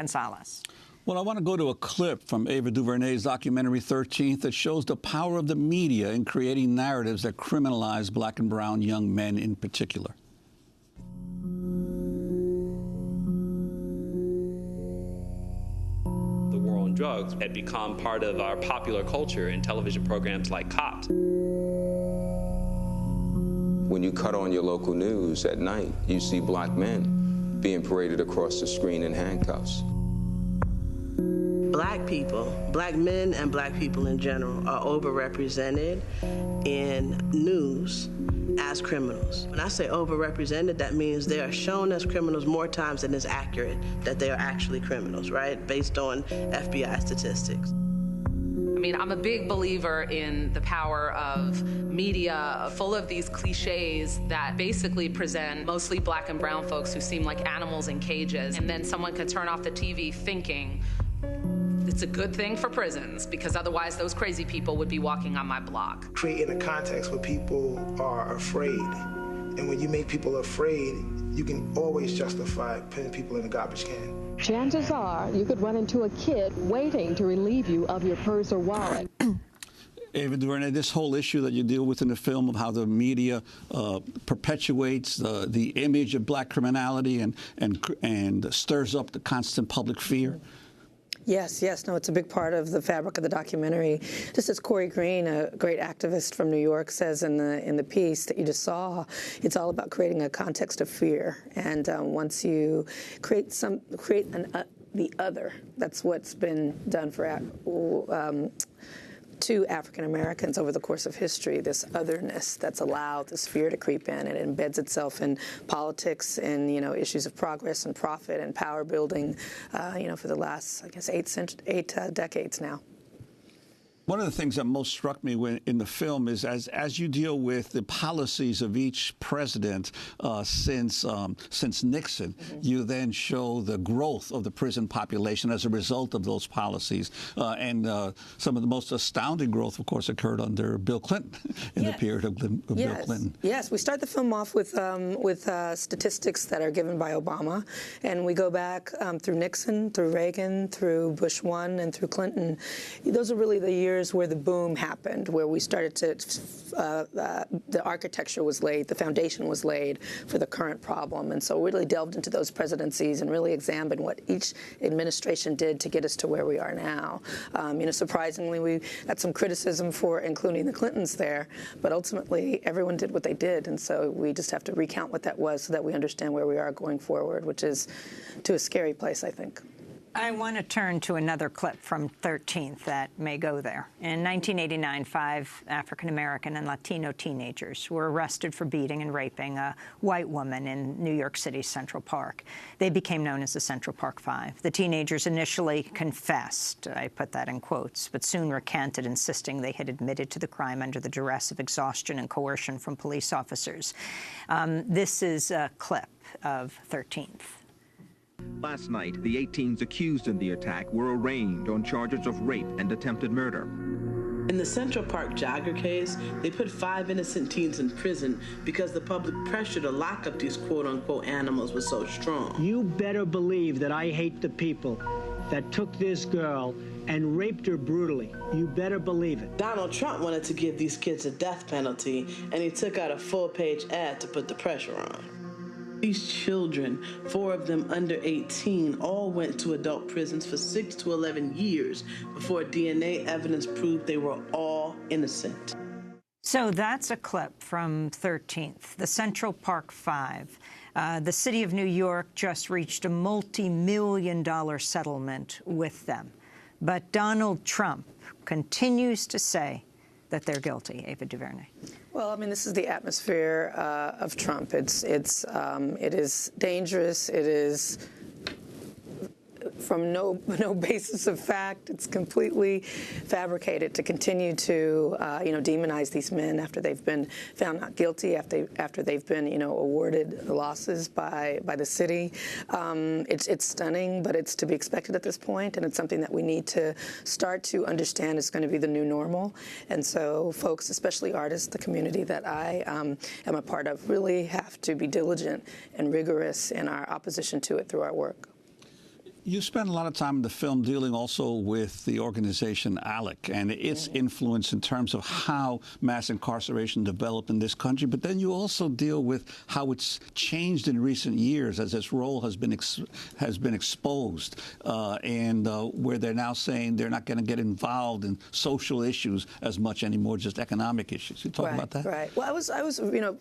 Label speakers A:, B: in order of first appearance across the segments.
A: Gonzalez.
B: Well, I want to go to a clip from Ava DuVernay's documentary 13th that shows the power of the media in creating narratives that criminalize black and brown young men in particular.
C: The war on drugs had become part of our popular culture in television programs like Cops.
D: When you cut on your local news at night, you see black men being paraded across the screen in handcuffs.
E: Black people, black men and black people in general, are overrepresented in news as criminals. When I say overrepresented, that means they are shown as criminals more times than is accurate that they are actually criminals, right? Based on FBI statistics.
F: I mean, I'm a big believer in the power of media full of these cliches that basically present mostly black and brown folks who seem like animals in cages. And then someone could turn off the TV thinking it's a good thing for prisons because otherwise those crazy people would be walking on my block.
G: Creating a context where people are afraid. And when you make people afraid, you can always justify putting people in a garbage can.
H: Chances are you could run into a kid waiting to relieve you of your purse or wallet.
B: Ava DuVernay, this whole issue that you deal with in the film of how the media perpetuates the image of black criminality and stirs up the constant public fear.
I: Yes, no, it's a big part of the fabric of the documentary. Just as Corey Green, a great activist from New York, says in the piece that you just saw, it's all about creating a context of fear. And once you create the other, that's what's been done for to African Americans over the course of history, this otherness that's allowed this fear to creep in. It embeds itself in politics and, issues of progress and profit and power building, for the last, I guess, eight decades now.
B: One of the things that most struck me in the film is as you deal with the policies of each president since Nixon, you then show the growth of the prison population as a result of those policies. And some of the most astounding growth, of course, occurred under Bill Clinton in the period of Bill Clinton.
I: Yes, we start the film off with statistics that are given by Obama, and we go back through Nixon, through Reagan, through Bush 1, and through Clinton. Those are really the years where the boom happened, where we started to, the architecture was laid, the foundation was laid for the current problem. And so we really delved into those presidencies and really examined what each administration did to get us to where we are now. Surprisingly, we had some criticism for including the Clintons there, but ultimately everyone did what they did. And so we just have to recount what that was so that we understand where we are going forward, which is to a scary place, I think.
A: I want to turn to another clip from 13th that may go there. In 1989, 5 African-American and Latino teenagers were arrested for beating and raping a white woman in New York City's Central Park. They became known as the Central Park 5. The teenagers initially confessed, I put that in quotes, but soon recanted, insisting they had admitted to the crime under the duress of exhaustion and coercion from police officers. This is a clip of 13th.
J: Last night, the 8 teens accused in the attack were arraigned on charges of rape and attempted murder.
E: In the Central Park jogger case, they put 5 innocent teens in prison because the public pressure to lock up these quote-unquote animals was so strong.
K: You better believe that I hate the people that took this girl and raped her brutally. You better believe it.
E: Donald Trump wanted to give these kids a death penalty, and he took out a full-page ad to put the pressure on. These children, 4 of them under 18, all went to adult prisons for 6 to 11 years before DNA evidence proved they were all innocent.
A: So that's a clip from 13th, the Central Park 5. The city of New York just reached a multi-million-dollar settlement with them. But Donald Trump continues to say that they're guilty. Ava DuVernay.
I: Well, I mean, this is the atmosphere of Trump. It is dangerous. It is from no basis of fact. It's completely fabricated to continue to demonize these men after they've been found not guilty, after they've been awarded losses by the city. It's stunning, but it's to be expected at this point, and it's something that we need to start to understand is going to be the new normal. And so folks, especially artists, the community that I am a part of, really have to be diligent and rigorous in our opposition to it through our work.
B: You spend a lot of time in the film dealing also with the organization ALEC and its influence in terms of how mass incarceration developed in this country, but then you also deal with how it's changed in recent years as its role has been exposed, and where they're now saying they're not going to get involved in social issues as much anymore, just economic issues. You talk about that?
I: Right. Well, I was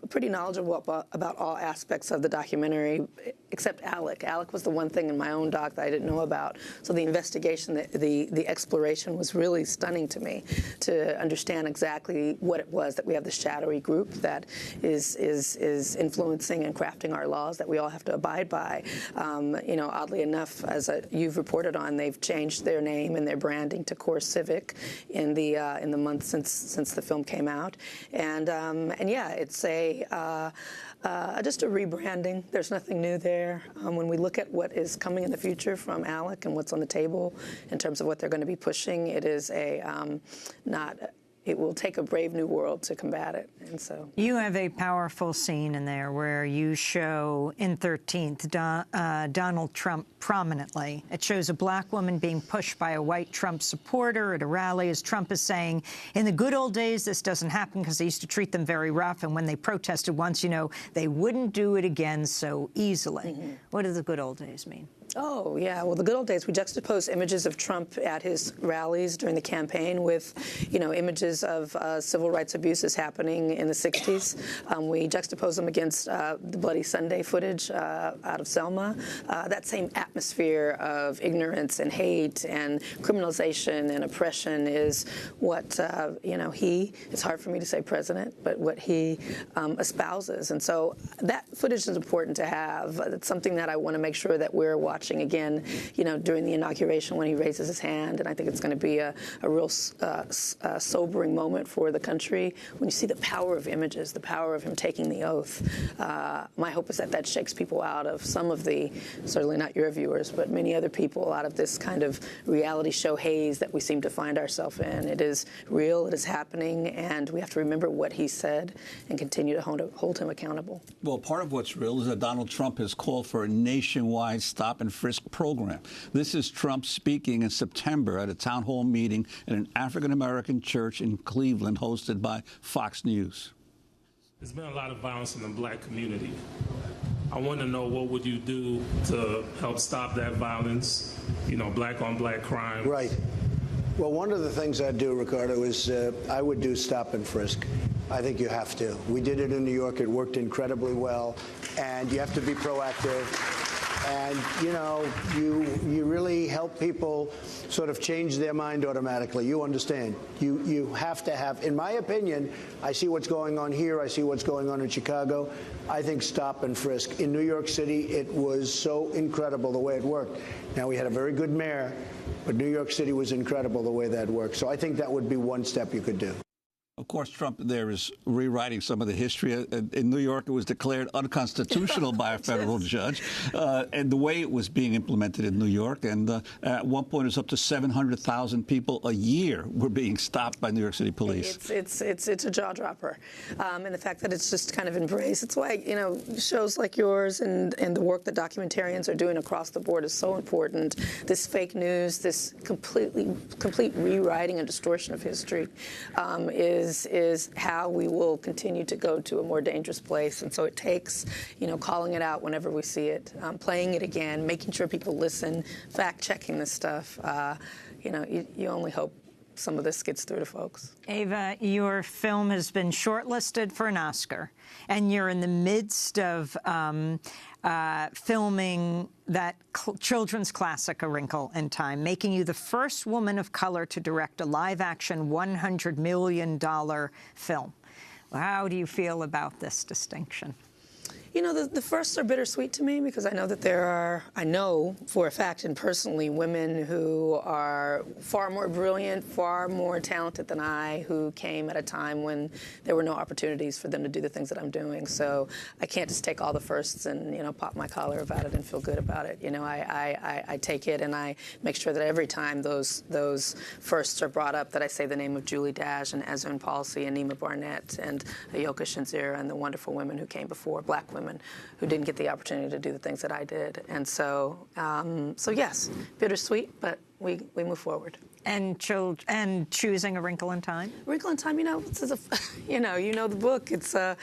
I: pretty knowledgeable about all aspects of the documentary, except ALEC. ALEC was the one thing in my own doc that I didn't know about. So the investigation, the exploration was really stunning to me, to understand exactly what it was that we have this shadowy group that is influencing and crafting our laws that we all have to abide by. Oddly enough, as you've reported on, they've changed their name and their branding to Core Civic in the month since the film came out, and yeah, it's just a rebranding. There's nothing new there. When we look at what is coming in the future from ALEC and what's on the table in terms of what they're going to be pushing, it is it will take a brave new world to combat it. And so
A: you have a powerful scene in there where you show in 13th Donald Trump prominently. It shows a black woman being pushed by a white Trump supporter at a rally as Trump is saying, in the good old days, this doesn't happen because they used to treat them very rough. And when they protested once, they wouldn't do it again so easily. What do the good old days mean?
I: Oh, yeah. Well, the good old days, we juxtapose images of Trump at his rallies during the campaign with, images of civil rights abuses happening in the 60s. We juxtapose them against the Bloody Sunday footage out of Selma. That same atmosphere of ignorance and hate and criminalization and oppression is what, it's hard for me to say president, but what he espouses. And so that footage is important to have. It's something that I want to make sure that we're watching again, during the inauguration when he raises his hand. And I think it's going to be a real sobering moment for the country when you see the power of images, the power of him taking the oath. My hope is that shakes people out of some of the, certainly not your viewers, but many other people out of this kind of reality show haze that we seem to find ourselves in. It is real, it is happening, and we have to remember what he said and continue to hold him accountable.
B: Well, part of what's real is that Donald Trump has called for a nationwide stop and frisk program. This is Trump speaking in September at a town hall meeting in an African-American church in Cleveland hosted by Fox News.
L: There's been a lot of violence in the black community. I want to know, what would you do to help stop that violence, black on black crime?
M: Right. Well, one of the things I'd do, Ricardo, is I would do stop and frisk. I think you have to. We did it in New York. It worked incredibly well. And you have to be proactive. And, you really help people sort of change their mind automatically. You understand. You have to have, in my opinion, I see what's going on here. I see what's going on in Chicago. I think stop and frisk. In New York City, it was so incredible the way it worked. Now, we had a very good mayor, but New York City was incredible the way that worked. So I think that would be one step you could do.
B: Of course, Trump there is rewriting some of the history. In New York, it was declared unconstitutional by a federal judge, and the way it was being implemented in New York. And at one point, it was up to 700,000 people a year were being stopped by New York City police.
I: It's a jaw dropper, and the fact that it's just kind of embraced. It's why shows like yours and the work that documentarians are doing across the board is so important. This fake news, this complete rewriting and distortion of history is how we will continue to go to a more dangerous place. And so it takes, calling it out whenever we see it, playing it again, making sure people listen, fact-checking this stuff. You only hope some of this gets through to folks.
A: Ava, your film has been shortlisted for an Oscar, and you're in the midst of filming that children's classic, A Wrinkle in Time, making you the first woman of color to direct a live-action $100 million film. How do you feel about this distinction?
I: The firsts are bittersweet to me because I know that I know for a fact and personally, women who are far more brilliant, far more talented than I, who came at a time when there were no opportunities for them to do the things that I'm doing. So I can't just take all the firsts and, pop my collar about it and feel good about it. I take it and I make sure that every time those firsts are brought up that I say the name of Julie Dash and Ezra Palsy and Nima Barnett and Ayoka Shinzira and the wonderful women who came before, black women women who didn't get the opportunity to do the things that I did. And so yes, bittersweet, but we move forward.
A: And choosing A Wrinkle in Time.
I: Wrinkle in Time, this is you know the book. It's a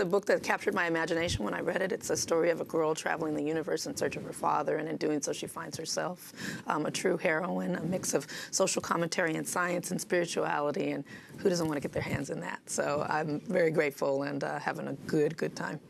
I: book that captured my imagination when I read it. It's a story of a girl traveling the universe in search of her father, and in doing so, she finds herself a true heroine, a mix of social commentary and science and spirituality. And who doesn't want to get their hands in that? So I'm very grateful and having a good time.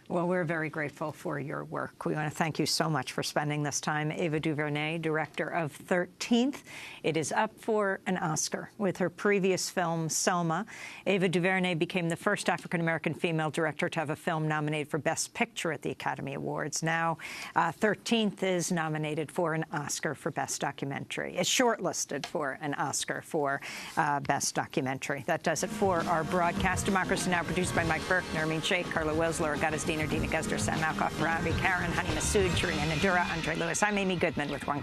A: Well, we're very grateful for your work. We want to thank you so much for spending this time. Ava DuVernay, director of 13th. It is up for an Oscar with her previous film, Selma. Ava DuVernay became the first African-American female director to have a film nominated for Best Picture at the Academy Awards. Now, 13th is nominated for an Oscar for Best Documentary. It's shortlisted for an Oscar for Best Documentary. That does it for our broadcast. Democracy Now! Produced by Mike Burke, Nermeen Sheikh, Carla Welsler, Augustus Dina Gester, Sam Malkoff, Ravi, Karen, Honey Massoud, Sharina Nadura, Andre Lewis. I'm Amy Goodman with One